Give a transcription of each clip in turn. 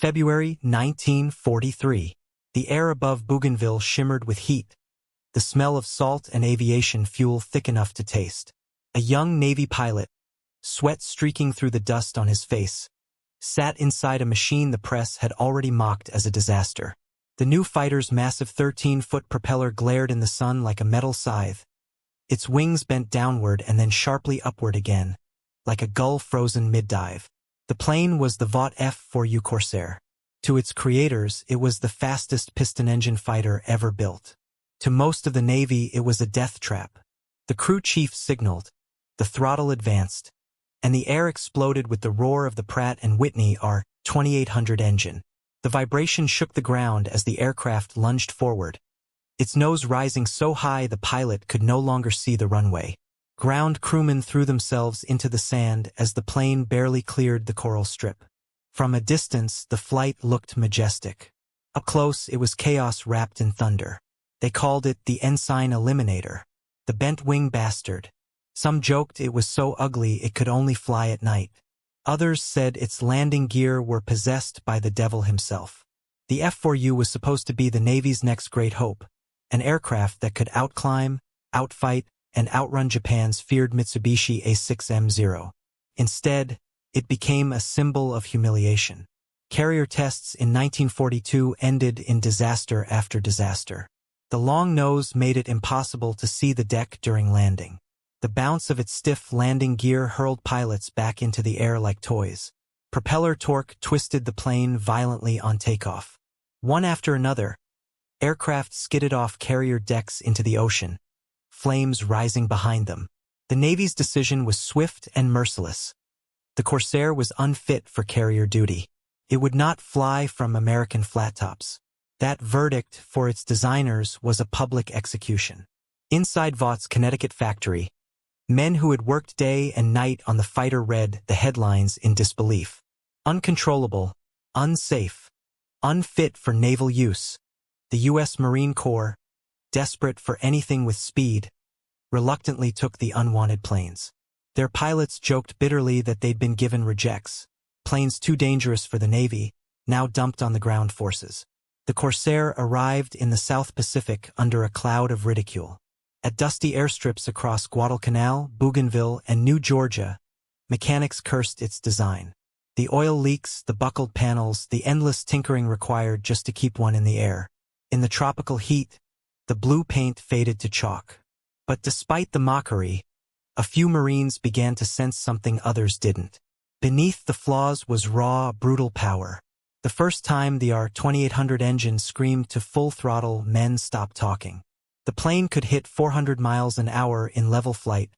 February 1943. The air above Bougainville shimmered with heat, the smell of salt and aviation fuel thick enough to taste. A young Navy pilot, sweat streaking through the dust on his face, sat inside a machine the press had already mocked as a disaster. The new fighter's massive 13-foot propeller glared in the sun like a metal scythe. Its wings bent downward and then sharply upward again, like a gull frozen mid-dive. The plane was the Vought F4U Corsair. To its creators, it was the fastest piston-engine fighter ever built. To most of the Navy, it was a death trap. The crew chief signaled, the throttle advanced, and the air exploded with the roar of the Pratt Whitney R-2800 engine. The vibration shook the ground as the aircraft lunged forward, its nose rising so high the pilot could no longer see the runway. Ground crewmen threw themselves into the sand as the plane barely cleared the coral strip. From a distance, the flight looked majestic. Up close, it was chaos wrapped in thunder. They called it the Ensign Eliminator, the bent-wing bastard. Some joked it was so ugly it could only fly at night. Others said its landing gear were possessed by the devil himself. The F4U was supposed to be the Navy's next great hope, an aircraft that could outclimb, outfight, and outrun Japan's feared Mitsubishi A6M Zero. Instead, it became a symbol of humiliation. Carrier tests in 1942 ended in disaster after disaster. The long nose made it impossible to see the deck during landing. The bounce of its stiff landing gear hurled pilots back into the air like toys. Propeller torque twisted the plane violently on takeoff. One after another, aircraft skidded off carrier decks into the ocean, flames rising behind them. The Navy's decision was swift and merciless. The Corsair was unfit for carrier duty. It would not fly from American flat-tops. That verdict for its designers was a public execution. Inside Vaught's Connecticut factory, men who had worked day and night on the fighter read the headlines in disbelief. Uncontrollable, unsafe, unfit for naval use. The U.S. Marine Corps, desperate for anything with speed, reluctantly took the unwanted planes. Their pilots joked bitterly that they'd been given rejects, planes too dangerous for the Navy, now dumped on the ground forces. The Corsair arrived in the South Pacific under a cloud of ridicule. At dusty airstrips across Guadalcanal, Bougainville, and New Georgia, mechanics cursed its design. The oil leaks, the buckled panels, the endless tinkering required just to keep one in the air. In the tropical heat, the blue paint faded to chalk. But despite the mockery, a few Marines began to sense something others didn't. Beneath the flaws was raw, brutal power. The first time the R-2800 engine screamed to full throttle, men stopped talking. The plane could hit 400 miles an hour in level flight,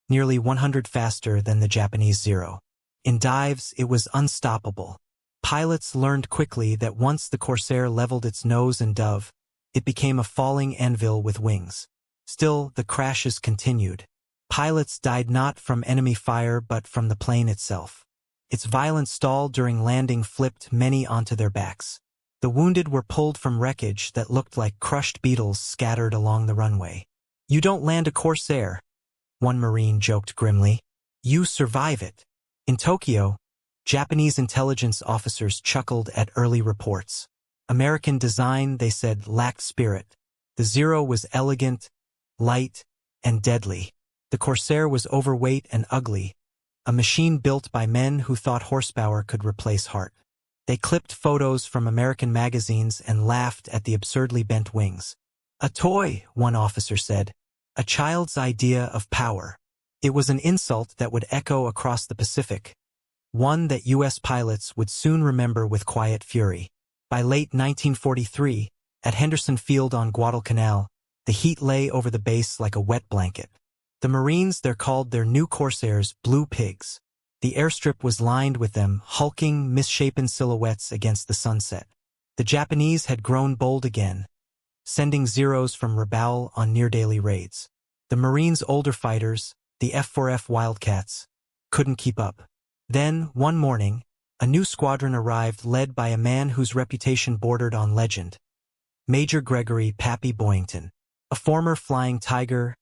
nearly 100 faster than the Japanese Zero. In dives, it was unstoppable. Pilots learned quickly that once the Corsair leveled its nose and dove, it became a falling anvil with wings. Still, the crashes continued. Pilots died not from enemy fire but from the plane itself. Its violent stall during landing flipped many onto their backs. The wounded were pulled from wreckage that looked like crushed beetles scattered along the runway. "You don't land a Corsair," one Marine joked grimly. "You survive it." In Tokyo, Japanese intelligence officers chuckled at early reports. American design, they said, lacked spirit. The Zero was elegant, light, and deadly. The Corsair was overweight and ugly, a machine built by men who thought horsepower could replace heart. They clipped photos from American magazines and laughed at the absurdly bent wings. "A toy," one officer said. "A child's idea of power." It was an insult that would echo across the Pacific, one that U.S. pilots would soon remember with quiet fury. By late 1943, at Henderson Field on Guadalcanal, the heat lay over the base like a wet blanket. The Marines there called their new Corsairs blue pigs. The airstrip was lined with them, hulking, misshapen silhouettes against the sunset. The Japanese had grown bold again, sending Zeros from Rabaul on near-daily raids. The Marines' older fighters, the F4F Wildcats, couldn't keep up. Then, one morning, a new squadron arrived led by a man whose reputation bordered on legend, Major Gregory "Pappy" Boyington, a former flying tiger,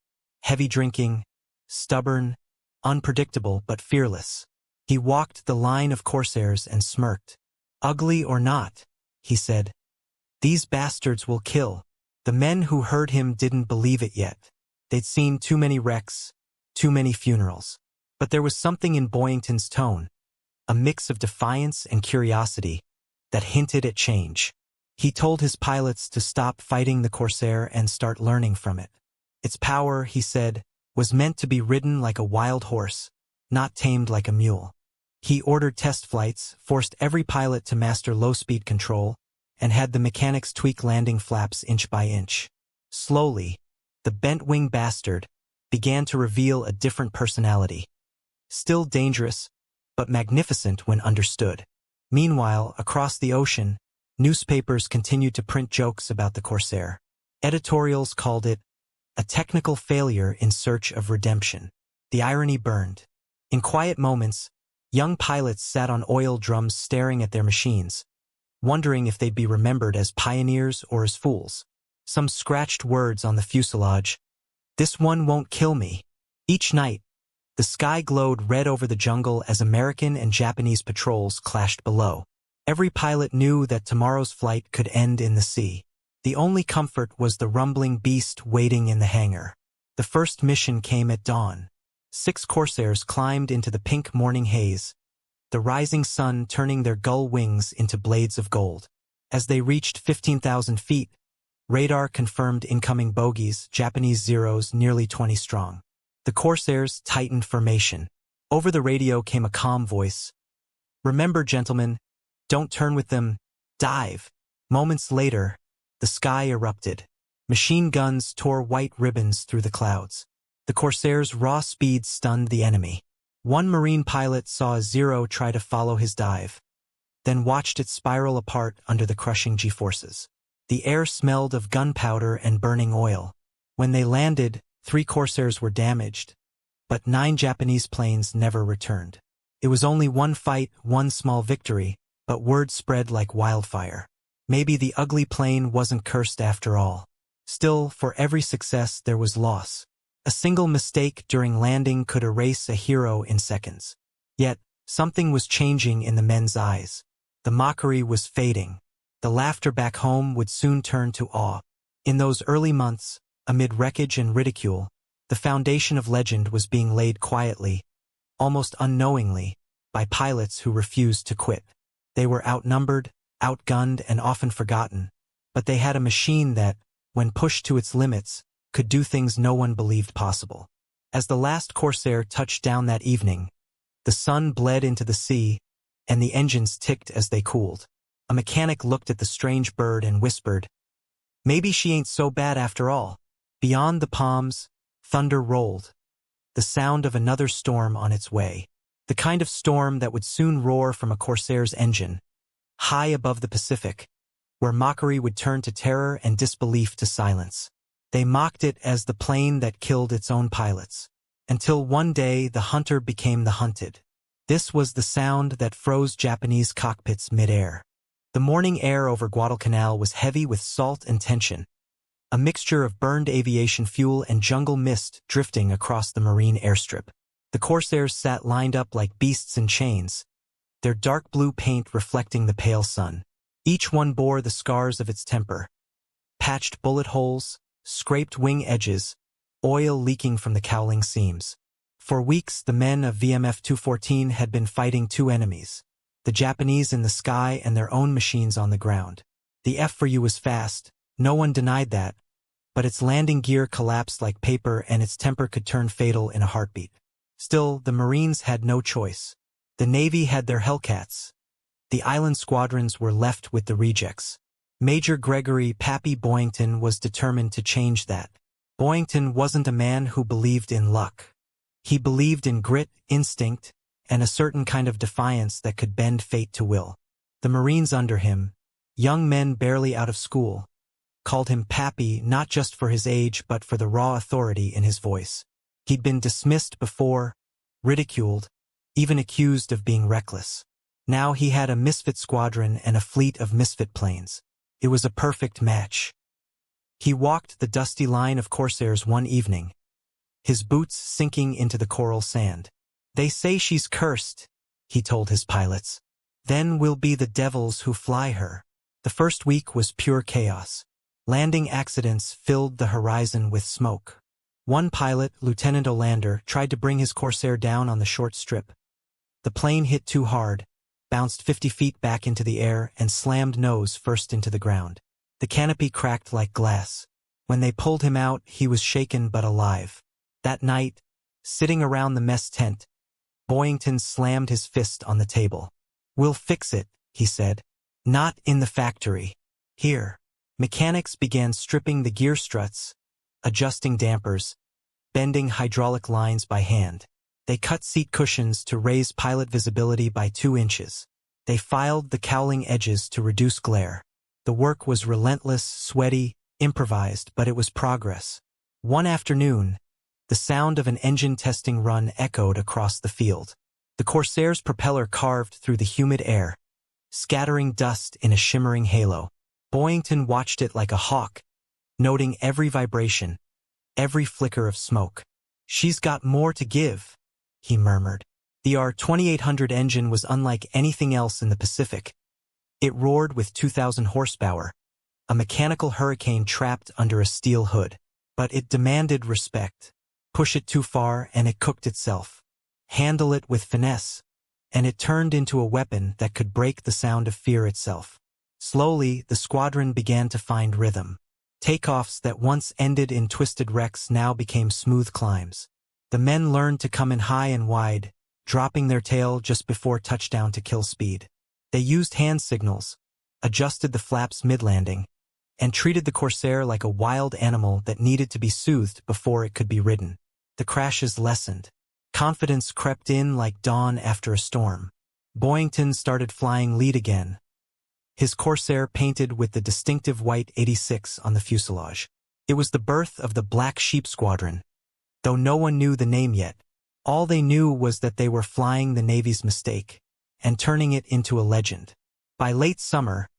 heavy-drinking, stubborn, unpredictable but fearless. He walked the line of Corsairs and smirked. Ugly or not, he said, these bastards will kill. The men who heard him didn't believe it yet. They'd seen too many wrecks, too many funerals. But there was something in Boyington's tone, a mix of defiance and curiosity, that hinted at change. He told his pilots to stop fighting the Corsair and start learning from it. Its power, he said, was meant to be ridden like a wild horse, not tamed like a mule. He ordered test flights, forced every pilot to master low-speed control, and had the mechanics tweak landing flaps inch by inch. Slowly, the bent-wing bastard began to reveal a different personality. Still dangerous, but magnificent when understood. Meanwhile, across the ocean, newspapers continued to print jokes about the Corsair. Editorials called it a technical failure in search of redemption. The irony burned. In quiet moments, young pilots sat on oil drums staring at their machines, wondering if they'd be remembered as pioneers or as fools. Some scratched words on the fuselage. This one won't kill me. Each night, the sky glowed red over the jungle as American and Japanese patrols clashed below. Every pilot knew that tomorrow's flight could end in the sea. The only comfort was the rumbling beast waiting in the hangar. The first mission came at dawn. 6 Corsairs climbed into the pink morning haze, the rising sun turning their gull wings into blades of gold. As they reached 15,000 feet, radar confirmed incoming bogies, Japanese Zeros nearly 20 strong. The Corsairs tightened formation. Over the radio came a calm voice. Remember, gentlemen, don't turn with them, dive. Moments later, the sky erupted. Machine guns tore white ribbons through the clouds. The Corsairs' raw speed stunned the enemy. One Marine pilot saw a Zero try to follow his dive, then watched it spiral apart under the crushing G-forces. The air smelled of gunpowder and burning oil. When they landed, 3 Corsairs were damaged, but 9 Japanese planes never returned. It was only one fight, one small victory, but word spread like wildfire. Maybe the ugly plane wasn't cursed after all. Still, for every success there was loss. A single mistake during landing could erase a hero in seconds. Yet, something was changing in the men's eyes. The mockery was fading. The laughter back home would soon turn to awe. In those early months, amid wreckage and ridicule, the foundation of legend was being laid quietly, almost unknowingly, by pilots who refused to quit. They were outnumbered, outgunned, and often forgotten, but they had a machine that, when pushed to its limits, could do things no one believed possible. As the last Corsair touched down that evening, the sun bled into the sea, and the engines ticked as they cooled. A mechanic looked at the strange bird and whispered, "Maybe she ain't so bad after all." Beyond the palms, thunder rolled, the sound of another storm on its way. The kind of storm that would soon roar from a Corsair's engine, high above the Pacific, where mockery would turn to terror and disbelief to silence. They mocked it as the plane that killed its own pilots, until one day the hunter became the hunted. This was the sound that froze Japanese cockpits mid-air. The morning air over Guadalcanal was heavy with salt and tension, a mixture of burned aviation fuel and jungle mist drifting across the marine airstrip. The Corsairs sat lined up like beasts in chains, their dark blue paint reflecting the pale sun. Each one bore the scars of its temper. Patched bullet holes, scraped wing edges, oil leaking from the cowling seams. For weeks, the men of VMF 214 had been fighting 2 enemies, the Japanese in the sky and their own machines on the ground. The F4U was fast, no one denied that, but its landing gear collapsed like paper and its temper could turn fatal in a heartbeat. Still, the Marines had no choice. The Navy had their Hellcats. The island squadrons were left with the rejects. Major Gregory "Pappy" Boyington was determined to change that. Boyington wasn't a man who believed in luck. He believed in grit, instinct, and a certain kind of defiance that could bend fate to will. The Marines under him, young men barely out of school, called him Pappy not just for his age but for the raw authority in his voice. He'd been dismissed before, ridiculed, even accused of being reckless. Now he had a misfit squadron and a fleet of misfit planes. It was a perfect match. He walked the dusty line of Corsairs one evening, his boots sinking into the coral sand. "They say she's cursed," he told his pilots. Then we'll be the devils who fly her. The first week was pure chaos. Landing accidents filled the horizon with smoke. One pilot, Lieutenant Olander, tried to bring his Corsair down on the short strip. The plane hit too hard, bounced 50 feet back into the air, and slammed nose first into the ground. The canopy cracked like glass. When they pulled him out, he was shaken but alive. That night, sitting around the mess tent, Boyington slammed his fist on the table. "We'll fix it," he said. "Not in the factory. Here." Mechanics began stripping the gear struts, adjusting dampers, bending hydraulic lines by hand. They cut seat cushions to raise pilot visibility by 2 inches. They filed the cowling edges to reduce glare. The work was relentless, sweaty, improvised, but it was progress. One afternoon, the sound of an engine testing run echoed across the field. The Corsair's propeller carved through the humid air, scattering dust in a shimmering halo. Boyington watched it like a hawk, noting every vibration, every flicker of smoke. "She's got more to give," he murmured. The R-2800 engine was unlike anything else in the Pacific. It roared with 2,000 horsepower, a mechanical hurricane trapped under a steel hood. But it demanded respect. Push it too far and it cooked itself. Handle it with finesse, and it turned into a weapon that could break the sound of fear itself. Slowly, the squadron began to find rhythm. Takeoffs that once ended in twisted wrecks now became smooth climbs. The men learned to come in high and wide, dropping their tail just before touchdown to kill speed. They used hand signals, adjusted the flaps mid-landing, and treated the Corsair like a wild animal that needed to be soothed before it could be ridden. The crashes lessened. Confidence crept in like dawn after a storm. Boyington started flying lead again, his Corsair painted with the distinctive white 86 on the fuselage. It was the birth of the Black Sheep Squadron. Though no one knew the name yet, all they knew was that they were flying the Navy's mistake and turning it into a legend. By late summer,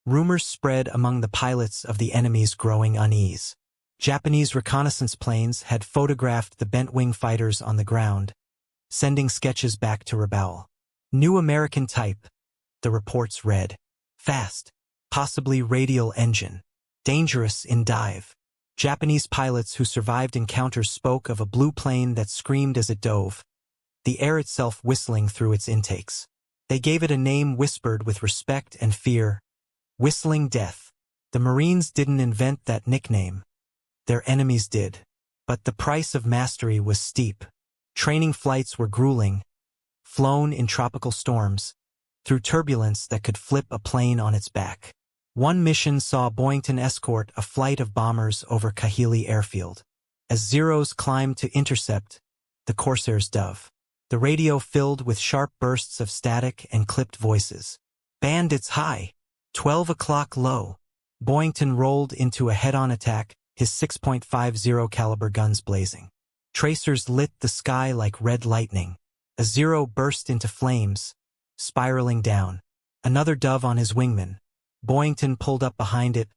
rumors spread among the pilots of the enemy's growing unease. Japanese reconnaissance planes had photographed the bent-wing fighters on the ground, sending sketches back to Rabaul. New American type, the reports read. Fast, possibly radial engine. Dangerous in dive. Japanese pilots who survived encounters spoke of a blue plane that screamed as it dove, the air itself whistling through its intakes. They gave it a name whispered with respect and fear, Whistling Death. The Marines didn't invent that nickname. Their enemies did. But the price of mastery was steep. Training flights were grueling, flown in tropical storms, through turbulence that could flip a plane on its back. One mission saw Boyington escort a flight of bombers over Kahili airfield. As Zeros climbed to intercept, the Corsairs dove. The radio filled with sharp bursts of static and clipped voices. Bandits high, 12 o'clock low. Boyington rolled into a head-on attack, his 6.50 caliber guns blazing. Tracers lit the sky like red lightning. A Zero burst into flames, spiraling down. Another dove on his wingman. Boyington pulled up behind it,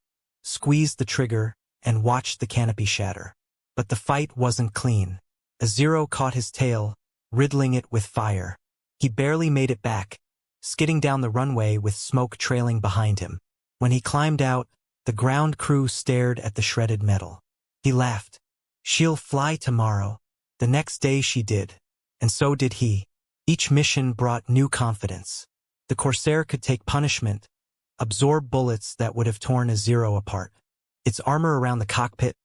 squeezed the trigger, and watched the canopy shatter. But the fight wasn't clean. A Zero caught his tail, riddling it with fire. He barely made it back, skidding down the runway with smoke trailing behind him. When he climbed out, the ground crew stared at the shredded metal. He laughed. She'll fly tomorrow. The next day she did. And so did he. Each mission brought new confidence. The Corsair could take punishment, absorb bullets that would have torn a Zero apart. Its armor around the cockpit,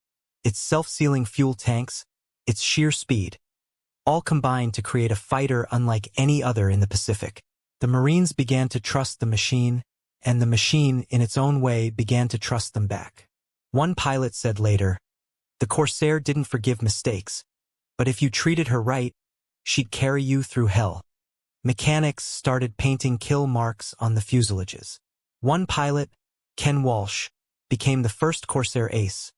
its self-sealing fuel tanks, its sheer speed, all combined to create a fighter unlike any other in the Pacific. The Marines began to trust the machine, and the machine, in its own way, began to trust them back. One pilot said later, "The Corsair didn't forgive mistakes, but if you treated her right, she'd carry you through hell." Mechanics started painting kill marks on the fuselages. One pilot, Ken Walsh, became the first Corsair ace,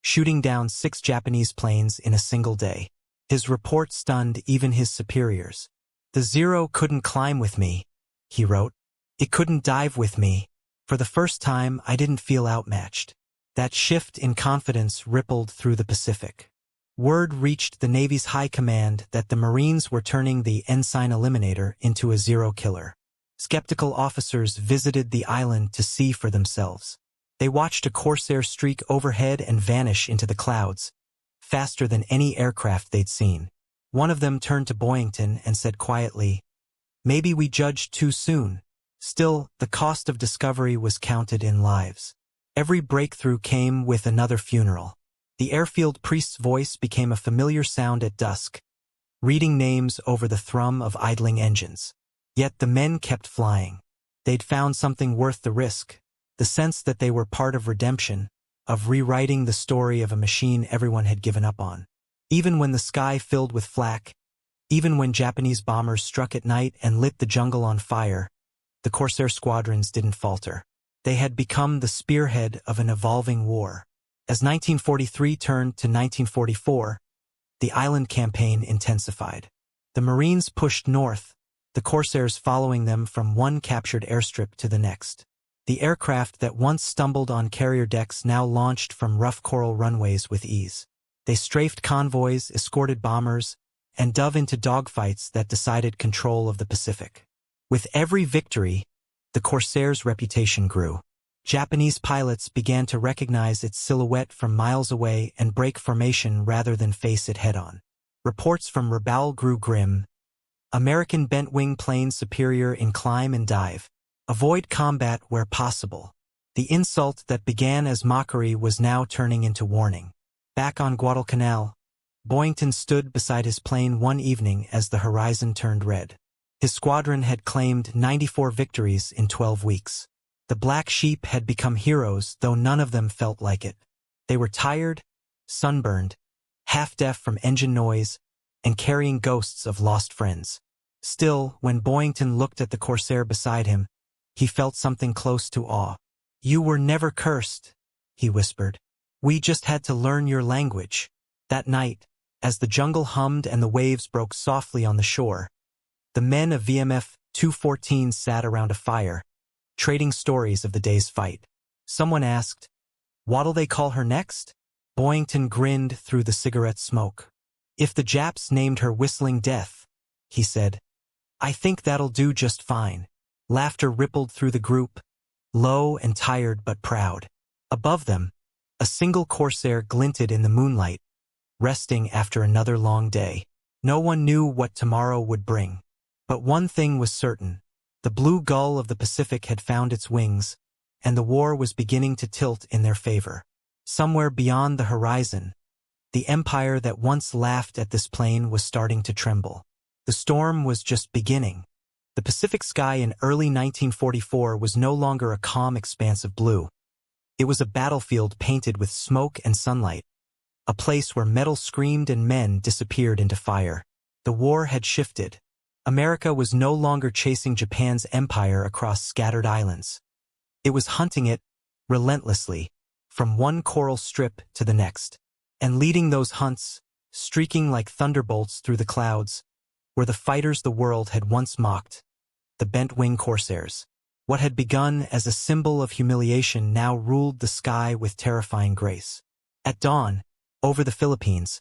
shooting down 6 Japanese planes in a single day. His report stunned even his superiors. "The Zero couldn't climb with me," he wrote. "It couldn't dive with me. For the first time, I didn't feel outmatched." That shift in confidence rippled through the Pacific. Word reached the Navy's high command that the Marines were turning the Ensign Eliminator into a Zero killer. Skeptical officers visited the island to see for themselves. They watched a Corsair streak overhead and vanish into the clouds, faster than any aircraft they'd seen. One of them turned to Boyington and said quietly, "Maybe we judged too soon." Still, the cost of discovery was counted in lives. Every breakthrough came with another funeral. The airfield priest's voice became a familiar sound at dusk, reading names over the thrum of idling engines. Yet the men kept flying. They'd found something worth the risk, the sense that they were part of redemption, of rewriting the story of a machine everyone had given up on. Even when the sky filled with flak, even when Japanese bombers struck at night and lit the jungle on fire, the Corsair squadrons didn't falter. They had become the spearhead of an evolving war. As 1943 turned to 1944, the island campaign intensified. The Marines pushed north, the Corsairs following them from one captured airstrip to the next. The aircraft that once stumbled on carrier decks now launched from rough coral runways with ease. They strafed convoys, escorted bombers, and dove into dogfights that decided control of the Pacific. With every victory, the Corsairs' reputation grew. Japanese pilots began to recognize its silhouette from miles away and break formation rather than face it head-on. Reports from Rabaul grew grim. American bent-wing planes superior in climb and dive. Avoid combat where possible. The insult that began as mockery was now turning into warning. Back on Guadalcanal, Boyington stood beside his plane one evening as the horizon turned red. His squadron had claimed 94 victories in 12 weeks. The black sheep had become heroes, though none of them felt like it. They were tired, sunburned, half-deaf from engine noise, and carrying ghosts of lost friends. Still, when Boyington looked at the Corsair beside him, he felt something close to awe. "You were never cursed," he whispered. "We just had to learn your language." That night, as the jungle hummed and the waves broke softly on the shore, the men of VMF 214 sat around a fire, trading stories of the day's fight. Someone asked, "What'll they call her next?" Boyington grinned through the cigarette smoke. "If the Japs named her Whistling Death," he said, "I think that'll do just fine." Laughter rippled through the group, low and tired but proud. Above them, a single Corsair glinted in the moonlight, resting after another long day. No one knew what tomorrow would bring. But one thing was certain. The blue gull of the Pacific had found its wings, and the war was beginning to tilt in their favor. Somewhere beyond the horizon, the empire that once laughed at this plane was starting to tremble. The storm was just beginning. The Pacific sky in early 1944 was no longer a calm expanse of blue. It was a battlefield painted with smoke and sunlight, a place where metal screamed and men disappeared into fire. The war had shifted. America was no longer chasing Japan's empire across scattered islands. It was hunting it, relentlessly, from one coral strip to the next. And leading those hunts, streaking like thunderbolts through the clouds, were the fighters the world had once mocked, the bent-wing Corsairs. What had begun as a symbol of humiliation now ruled the sky with terrifying grace. At dawn, over the Philippines,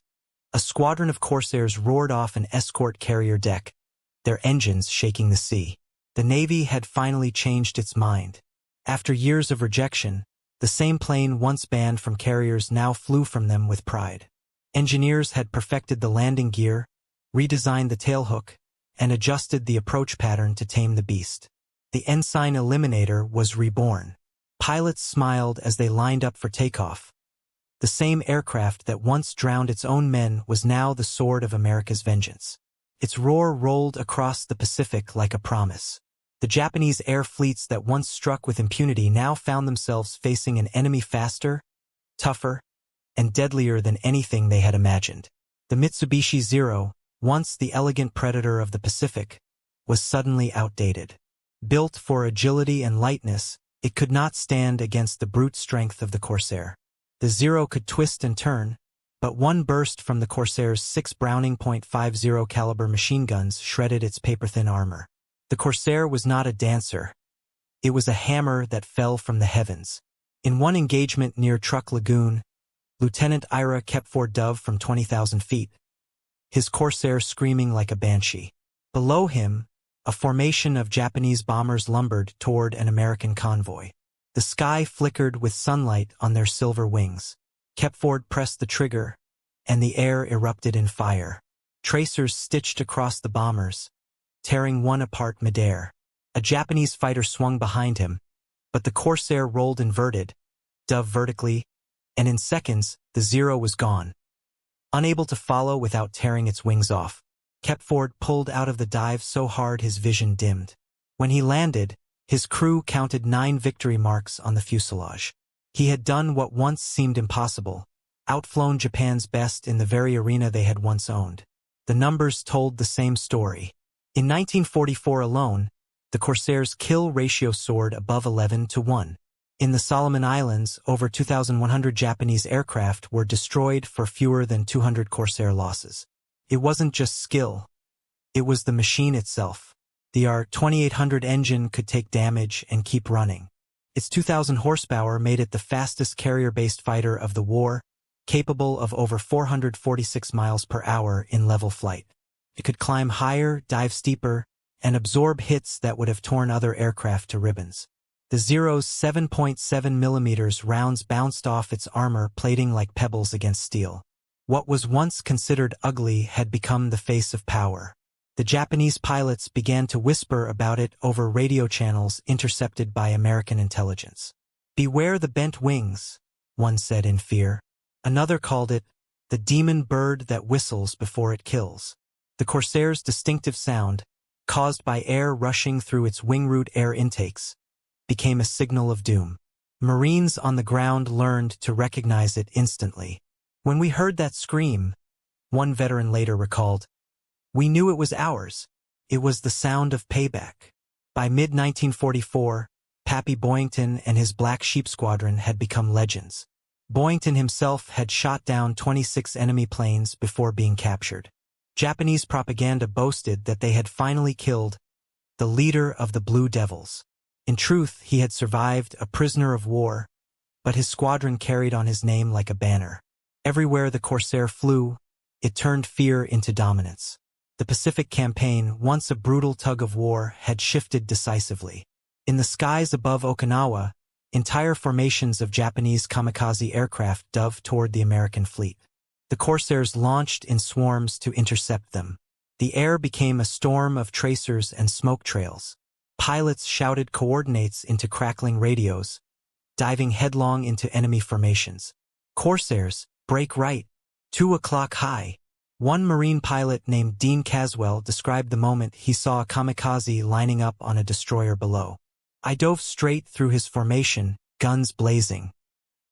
a squadron of Corsairs roared off an escort carrier deck, their engines shaking the sea. The Navy had finally changed its mind. After years of rejection, the same plane once banned from carriers now flew from them with pride. Engineers had perfected the landing gear, redesigned the tailhook, and adjusted the approach pattern to tame the beast. The Ensign Eliminator was reborn. Pilots smiled as they lined up for takeoff. The same aircraft that once drowned its own men was now the sword of America's vengeance. Its roar rolled across the Pacific like a promise. The Japanese air fleets that once struck with impunity now found themselves facing an enemy faster, tougher, and deadlier than anything they had imagined. The Mitsubishi Zero, once the elegant predator of the Pacific, was suddenly outdated. Built for agility and lightness, it could not stand against the brute strength of the Corsair. The Zero could twist and turn, but one burst from the Corsair's 6 Browning .50 caliber machine guns shredded its paper-thin armor. The Corsair was not a dancer. It was a hammer that fell from the heavens. In one engagement near Truck Lagoon, Lieutenant Ira kept Fort Dove from 20,000 feet, his Corsair screaming like a banshee. Below him, A formation of Japanese bombers lumbered toward an American convoy. The sky flickered with sunlight on their silver wings. Kepford pressed the trigger, and the air erupted in fire. Tracers stitched across the bombers, tearing one apart midair. A Japanese fighter swung behind him, but the Corsair rolled inverted, dove vertically, and in seconds, the Zero was gone. Unable to follow without tearing its wings off, Kepford pulled out of the dive so hard his vision dimmed. When he landed, his crew counted 9 victory marks on the fuselage. He had done what once seemed impossible, outflown Japan's best in the very arena they had once owned. The numbers told the same story. In 1944 alone, the Corsairs' kill ratio soared above 11-1. In the Solomon Islands, over 2,100 Japanese aircraft were destroyed for fewer than 200 Corsair losses. It wasn't just skill. It was the machine itself. The R-2800 engine could take damage and keep running. Its 2,000 horsepower made it the fastest carrier-based fighter of the war, capable of over 446 miles per hour in level flight. It could climb higher, dive steeper, and absorb hits that would have torn other aircraft to ribbons. The Zero's 7.7 mm rounds bounced off its armor, plating like pebbles against steel. What was once considered ugly had become the face of power. The Japanese pilots began to whisper about it over radio channels intercepted by American intelligence. "Beware the bent wings," one said in fear. Another called it the demon bird that whistles before it kills. The Corsair's distinctive sound, caused by air rushing through its wing root air intakes, became a signal of doom. Marines on the ground learned to recognize it instantly. "When we heard that scream," one veteran later recalled, "we knew it was ours. It was the sound of payback." By mid-1944, Pappy Boyington and his Black Sheep Squadron had become legends. Boyington himself had shot down 26 enemy planes before being captured. Japanese propaganda boasted that they had finally killed the leader of the Blue Devils. In truth, he had survived a prisoner of war, but his squadron carried on his name like a banner. Everywhere the Corsair flew, it turned fear into dominance. The Pacific Campaign, once a brutal tug of war, had shifted decisively. In the skies above Okinawa, entire formations of Japanese kamikaze aircraft dove toward the American fleet. The Corsairs launched in swarms to intercept them. The air became a storm of tracers and smoke trails. Pilots shouted coordinates into crackling radios, diving headlong into enemy formations. "Corsairs, break right. 2 o'clock high." One Marine pilot named Dean Caswell described the moment he saw a kamikaze lining up on a destroyer below. "I dove straight through his formation, guns blazing.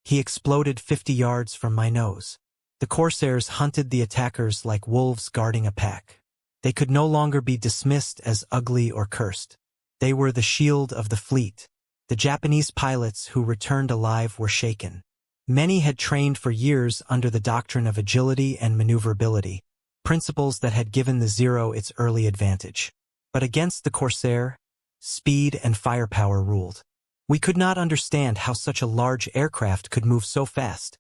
He exploded 50 yards from my nose." The Corsairs hunted the attackers like wolves guarding a pack. They could no longer be dismissed as ugly or cursed. They were the shield of the fleet. The Japanese pilots who returned alive were shaken. Many had trained for years under the doctrine of agility and maneuverability, principles that had given the Zero its early advantage. But against the Corsair, speed and firepower ruled. "We could not understand how such a large aircraft could move so fast,"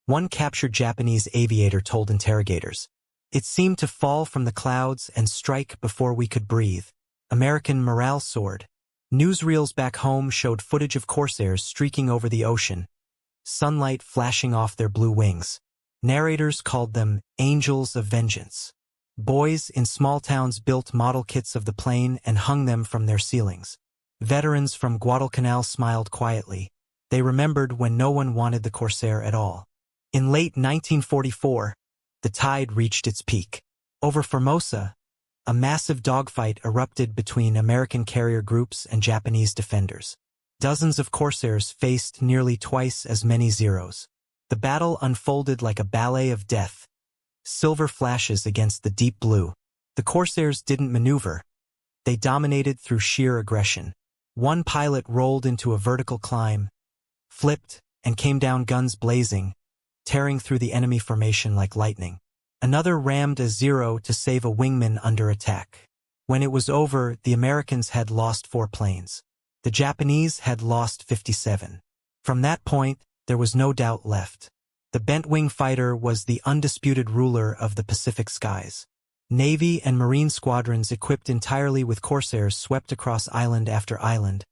one captured Japanese aviator told interrogators. "It seemed to fall from the clouds and strike before we could breathe." American morale soared. Newsreels back home showed footage of Corsairs streaking over the ocean, sunlight flashing off their blue wings. Narrators called them angels of vengeance. Boys in small towns built model kits of the plane and hung them from their ceilings. Veterans from Guadalcanal smiled quietly. They remembered when no one wanted the Corsair at all. In late 1944, the tide reached its peak. Over Formosa, a massive dogfight erupted between American carrier groups and Japanese defenders. Dozens of Corsairs faced nearly twice as many Zeros. The battle unfolded like a ballet of death, silver flashes against the deep blue. The Corsairs didn't maneuver. They dominated through sheer aggression. One pilot rolled into a vertical climb, flipped, and came down guns blazing, tearing through the enemy formation like lightning. Another rammed a Zero to save a wingman under attack. When it was over, the Americans had lost 4 planes. The Japanese had lost 57. From that point, there was no doubt left. The bent-wing fighter was the undisputed ruler of the Pacific skies. Navy and Marine squadrons equipped entirely with Corsairs swept across island after island,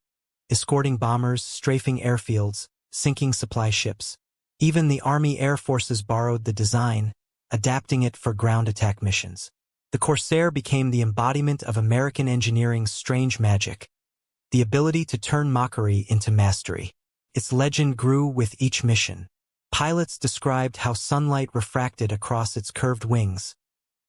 escorting bombers, strafing airfields, sinking supply ships. Even the Army Air Forces borrowed the design, adapting it for ground attack missions. The Corsair became the embodiment of American engineering's strange magic, the ability to turn mockery into mastery. Its legend grew with each mission. Pilots described how sunlight refracted across its curved wings,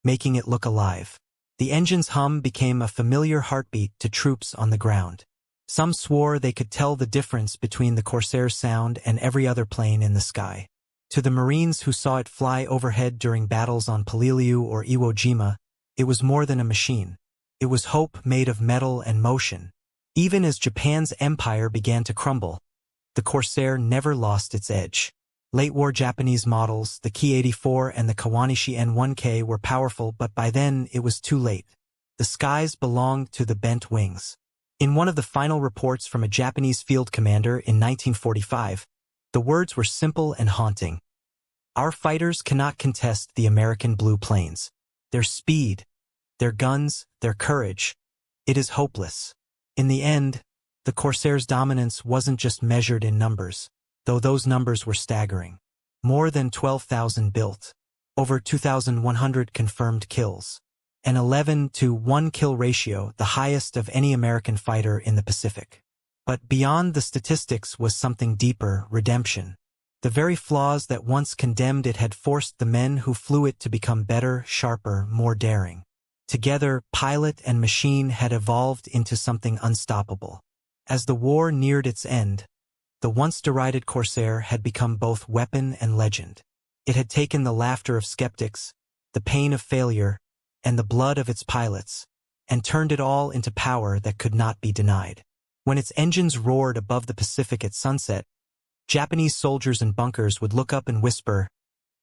making it look alive. The engine's hum became a familiar heartbeat to troops on the ground. Some swore they could tell the difference between the Corsair's sound and every other plane in the sky. To the Marines who saw it fly overhead during battles on Peleliu or Iwo Jima, it was more than a machine. It was hope made of metal and motion. Even as Japan's empire began to crumble, the Corsair never lost its edge. Late-war Japanese models, the Ki-84 and the Kawanishi N1K, were powerful, but by then it was too late. The skies belonged to the bent wings. In one of the final reports from a Japanese field commander in 1945, the words were simple and haunting. "Our fighters cannot contest the American blue planes. Their speed, their guns, their courage. It is hopeless." In the end, the Corsair's dominance wasn't just measured in numbers, though those numbers were staggering. More than 12,000 built, over 2,100 confirmed kills, an 11-to-1 kill ratio, the highest of any American fighter in the Pacific. But beyond the statistics was something deeper: redemption. The very flaws that once condemned it had forced the men who flew it to become better, sharper, more daring. Together, pilot and machine had evolved into something unstoppable. As the war neared its end, the once derided Corsair had become both weapon and legend. It had taken the laughter of skeptics, the pain of failure, and the blood of its pilots, and turned it all into power that could not be denied. When its engines roared above the Pacific at sunset, Japanese soldiers in bunkers would look up and whisper,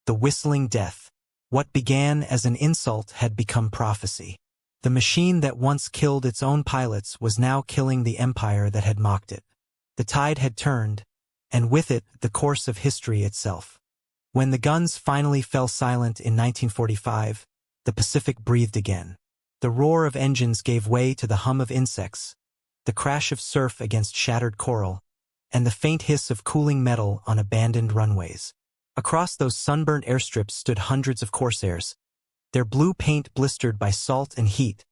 "The whistling death." What began as an insult had become prophecy. The machine that once killed its own pilots was now killing the empire that had mocked it. The tide had turned, and with it the course of history itself. When the guns finally fell silent in 1945, the Pacific breathed again. The roar of engines gave way to the hum of insects, the crash of surf against shattered coral, and the faint hiss of cooling metal on abandoned runways. Across those sunburnt airstrips stood hundreds of Corsairs, their blue paint blistered by salt and heat,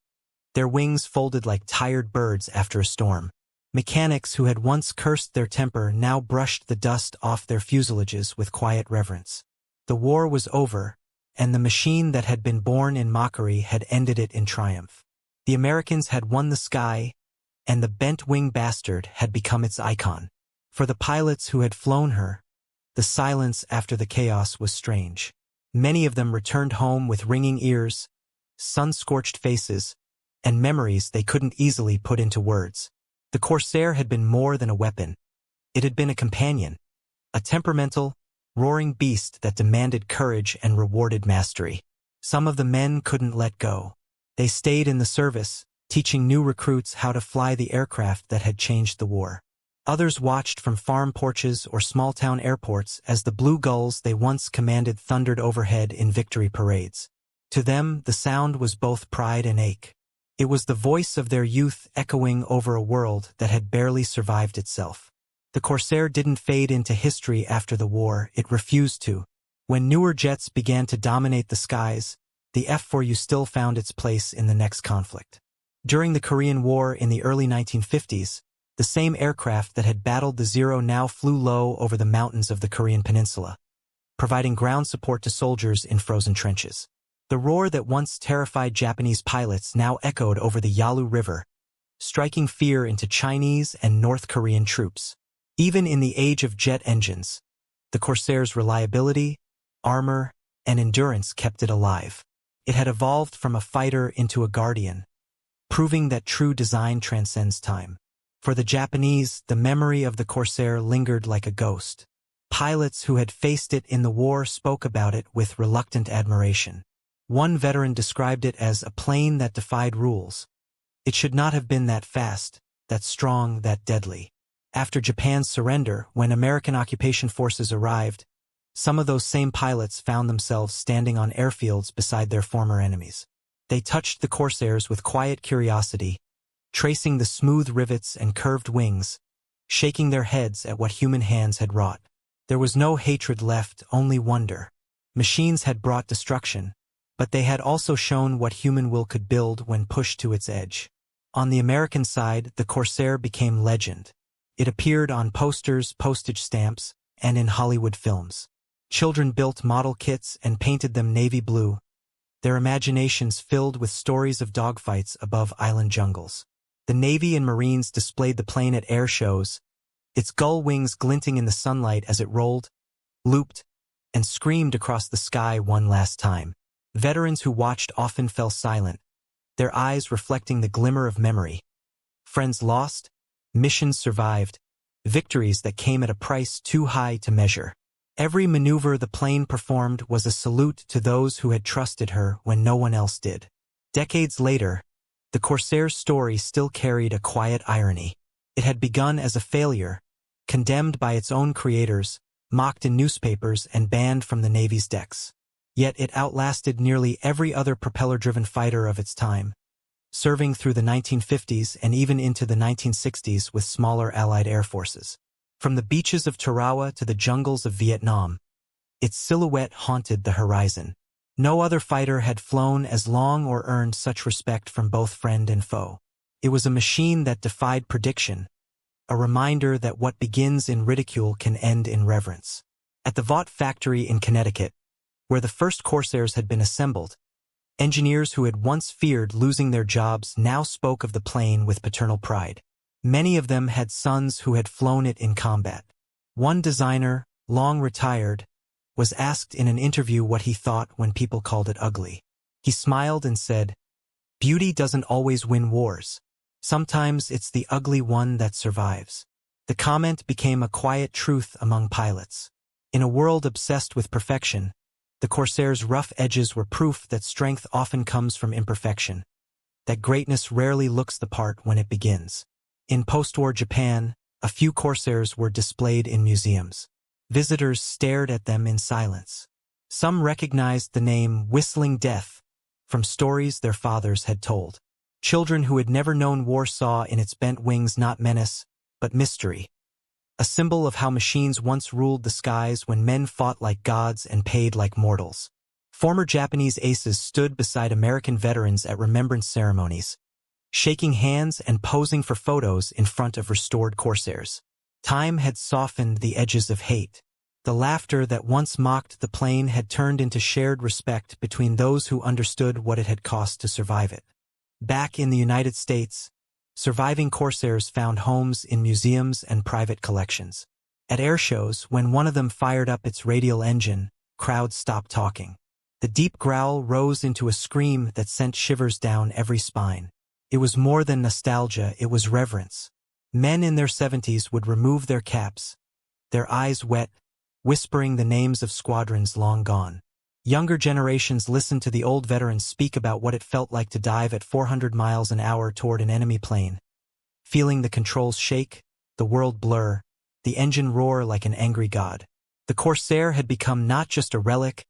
their wings folded like tired birds after a storm. Mechanics who had once cursed their temper now brushed the dust off their fuselages with quiet reverence. The war was over, and the machine that had been born in mockery had ended it in triumph. The Americans had won the sky, and the bent-wing bastard had become its icon. For the pilots who had flown her, the silence after the chaos was strange. Many of them returned home with ringing ears, sun-scorched faces, and memories they couldn't easily put into words. The Corsair had been more than a weapon. It had been a companion, a temperamental, roaring beast that demanded courage and rewarded mastery. Some of the men couldn't let go. They stayed in the service, teaching new recruits how to fly the aircraft that had changed the war. Others watched from farm porches or small-town airports as the blue gulls they once commanded thundered overhead in victory parades. To them, the sound was both pride and ache. It was the voice of their youth echoing over a world that had barely survived itself. The Corsair didn't fade into history after the war, it refused to. When newer jets began to dominate the skies, the F4U still found its place in the next conflict. During the Korean War in the early 1950s, the same aircraft that had battled the Zero now flew low over the mountains of the Korean peninsula, providing ground support to soldiers in frozen trenches. The roar that once terrified Japanese pilots now echoed over the Yalu River, striking fear into Chinese and North Korean troops. Even in the age of jet engines, the Corsair's reliability, armor, and endurance kept it alive. It had evolved from a fighter into a guardian, proving that true design transcends time. For the Japanese, the memory of the Corsair lingered like a ghost. Pilots who had faced it in the war spoke about it with reluctant admiration. One veteran described it as a plane that defied rules. It should not have been that fast, that strong, that deadly. After Japan's surrender, when American occupation forces arrived, some of those same pilots found themselves standing on airfields beside their former enemies. They touched the Corsairs with quiet curiosity, tracing the smooth rivets and curved wings, shaking their heads at what human hands had wrought. There was no hatred left, only wonder. Machines had brought destruction, but they had also shown what human will could build when pushed to its edge. On the American side, the Corsair became legend. It appeared on posters, postage stamps, and in Hollywood films. Children built model kits and painted them navy blue, their imaginations filled with stories of dogfights above island jungles. The Navy and Marines displayed the plane at air shows, its gull wings glinting in the sunlight as it rolled, looped, and screamed across the sky one last time. Veterans who watched often fell silent, their eyes reflecting the glimmer of memory. Friends lost, missions survived, victories that came at a price too high to measure. Every maneuver the plane performed was a salute to those who had trusted her when no one else did. Decades later, the Corsair's story still carried a quiet irony. It had begun as a failure, condemned by its own creators, mocked in newspapers and banned from the Navy's decks. Yet it outlasted nearly every other propeller-driven fighter of its time, serving through the 1950s and even into the 1960s with smaller Allied air forces. From the beaches of Tarawa to the jungles of Vietnam, its silhouette haunted the horizon. No other fighter had flown as long or earned such respect from both friend and foe. It was a machine that defied prediction, a reminder that what begins in ridicule can end in reverence. At the Vought factory in Connecticut, where the first Corsairs had been assembled, engineers who had once feared losing their jobs now spoke of the plane with paternal pride. Many of them had sons who had flown it in combat. One designer, long retired, was asked in an interview what he thought when people called it ugly. He smiled and said, "Beauty doesn't always win wars. Sometimes it's the ugly one that survives." The comment became a quiet truth among pilots. In a world obsessed with perfection, the Corsair's rough edges were proof that strength often comes from imperfection, that greatness rarely looks the part when it begins. In post-war Japan, a few Corsairs were displayed in museums. Visitors stared at them in silence. Some recognized the name Whistling Death from stories their fathers had told. Children who had never known war saw in its bent wings not menace, but mystery, a symbol of how machines once ruled the skies when men fought like gods and paid like mortals. Former Japanese aces stood beside American veterans at remembrance ceremonies, shaking hands and posing for photos in front of restored Corsairs. Time had softened the edges of hate. The laughter that once mocked the plane had turned into shared respect between those who understood what it had cost to survive it. Back in the United States, surviving Corsairs found homes in museums and private collections. At air shows, when one of them fired up its radial engine, crowds stopped talking. The deep growl rose into a scream that sent shivers down every spine. It was more than nostalgia, it was reverence. Men in their 70s would remove their caps, their eyes wet, whispering the names of squadrons long gone. Younger generations listened to the old veterans speak about what it felt like to dive at 400 miles an hour toward an enemy plane, feeling the controls shake, the world blur, the engine roar like an angry god. The Corsair had become not just a relic,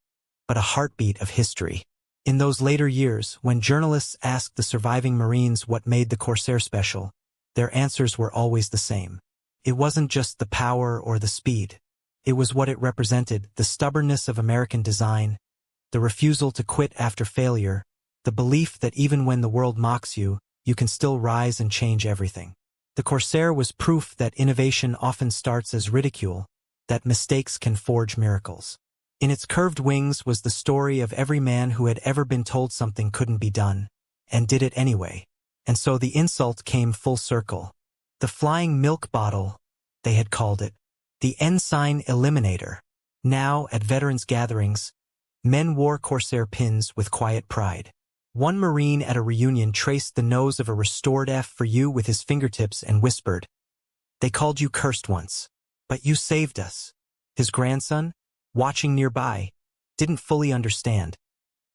but a heartbeat of history. In those later years, when journalists asked the surviving Marines what made the Corsair special, their answers were always the same. It wasn't just the power or the speed. It was what it represented, the stubbornness of American design, the refusal to quit after failure, the belief that even when the world mocks you, you can still rise and change everything. The Corsair was proof that innovation often starts as ridicule, that mistakes can forge miracles. In its curved wings was the story of every man who had ever been told something couldn't be done, and did it anyway. And so the insult came full circle. The flying milk bottle, they had called it. The Ensign Eliminator. Now, at veterans' gatherings, men wore Corsair pins with quiet pride. One Marine at a reunion traced the nose of a restored F4U with his fingertips and whispered, "They called you cursed once, but you saved us." His grandson, watching nearby, didn't fully understand,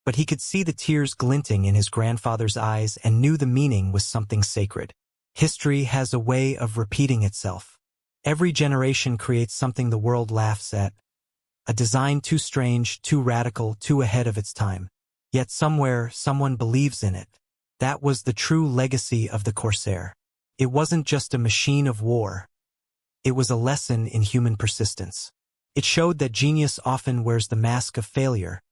but he could see the tears glinting in his grandfather's eyes and knew the meaning was something sacred. History has a way of repeating itself. Every generation creates something the world laughs at, a design too strange, too radical, too ahead of its time. Yet somewhere, someone believes in it. That was the true legacy of the Corsair. It wasn't just a machine of war. It was a lesson in human persistence. It showed that genius often wears the mask of failure,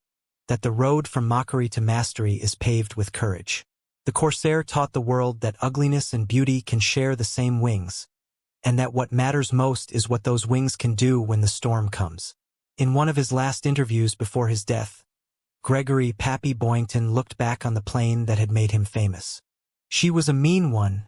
that the road from mockery to mastery is paved with courage. The Corsair taught the world that ugliness and beauty can share the same wings, and that what matters most is what those wings can do when the storm comes. In one of his last interviews before his death, Gregory "Pappy" Boyington looked back on the plane that had made him famous. "She was a mean one,"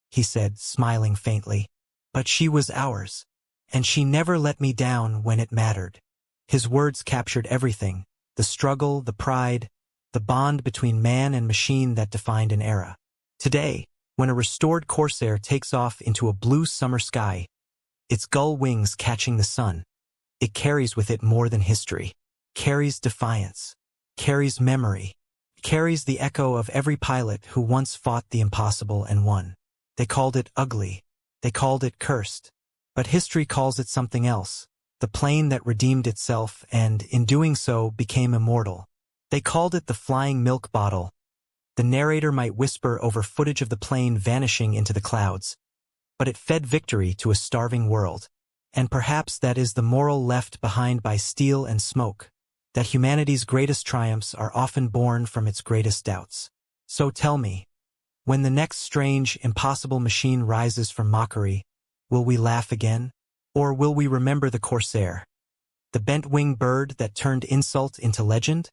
he said, smiling faintly, "but she was ours, and she never let me down when it mattered." His words captured everything, the struggle, the pride, the bond between man and machine that defined an era. Today, when a restored Corsair takes off into a blue summer sky, its gull wings catching the sun, it carries with it more than history. Carries defiance. Carries memory. Carries the echo of every pilot who once fought the impossible and won. They called it ugly. They called it cursed. But history calls it something else. The plane that redeemed itself and, in doing so, became immortal. They called it the flying milk bottle. The narrator might whisper over footage of the plane vanishing into the clouds, but it fed victory to a starving world. And perhaps that is the moral left behind by steel and smoke, that humanity's greatest triumphs are often born from its greatest doubts. So tell me, when the next strange, impossible machine rises from mockery, will we laugh again? Or will we remember the Corsair, the bent-wing bird that turned insult into legend?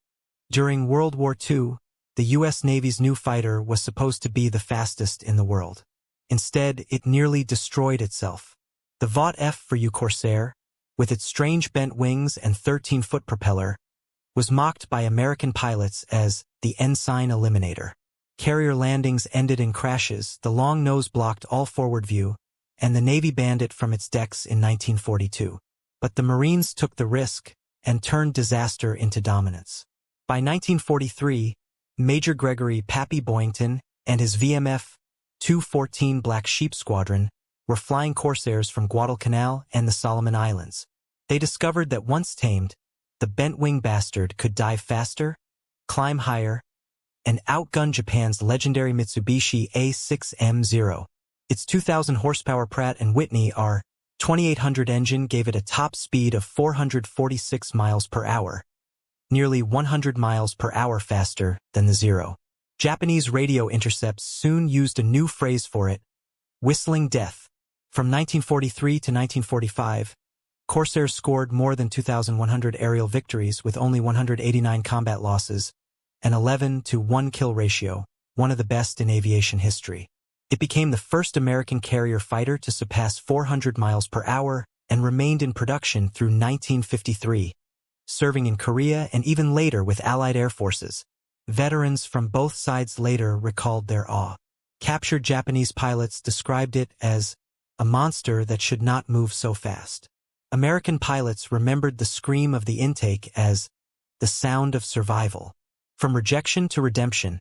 During World War II, the U.S. Navy's new fighter was supposed to be the fastest in the world. Instead, it nearly destroyed itself. The Vought F4U Corsair, with its strange bent wings and 13-foot propeller, was mocked by American pilots as the Ensign Eliminator. Carrier landings ended in crashes, the long nose blocked all forward view, and the Navy banned it from its decks in 1942. But the Marines took the risk and turned disaster into dominance. By 1943, Major Gregory "Pappy" Boyington and his VMF 214 Black Sheep Squadron were flying Corsairs from Guadalcanal and the Solomon Islands. They discovered that once tamed, the bent-wing bastard could dive faster, climb higher, and outgun Japan's legendary Mitsubishi A6M Zero. Its 2,000 horsepower Pratt Whitney R-2800 engine gave it a top speed of 446 miles per hour, nearly 100 miles per hour faster than the Zero. Japanese radio intercepts soon used a new phrase for it, whistling death. From 1943 to 1945, Corsairs scored more than 2,100 aerial victories with only 189 combat losses, an 11-to-1 kill ratio, one of the best in aviation history. It became the first American carrier fighter to surpass 400 miles per hour and remained in production through 1953, serving in Korea and even later with Allied air forces. Veterans from both sides later recalled their awe. Captured Japanese pilots described it as a monster that should not move so fast. American pilots remembered the scream of the intake as the sound of survival. From rejection to redemption,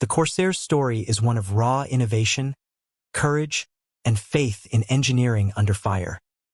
the Corsair's story is one of raw innovation, courage, and faith in engineering under fire.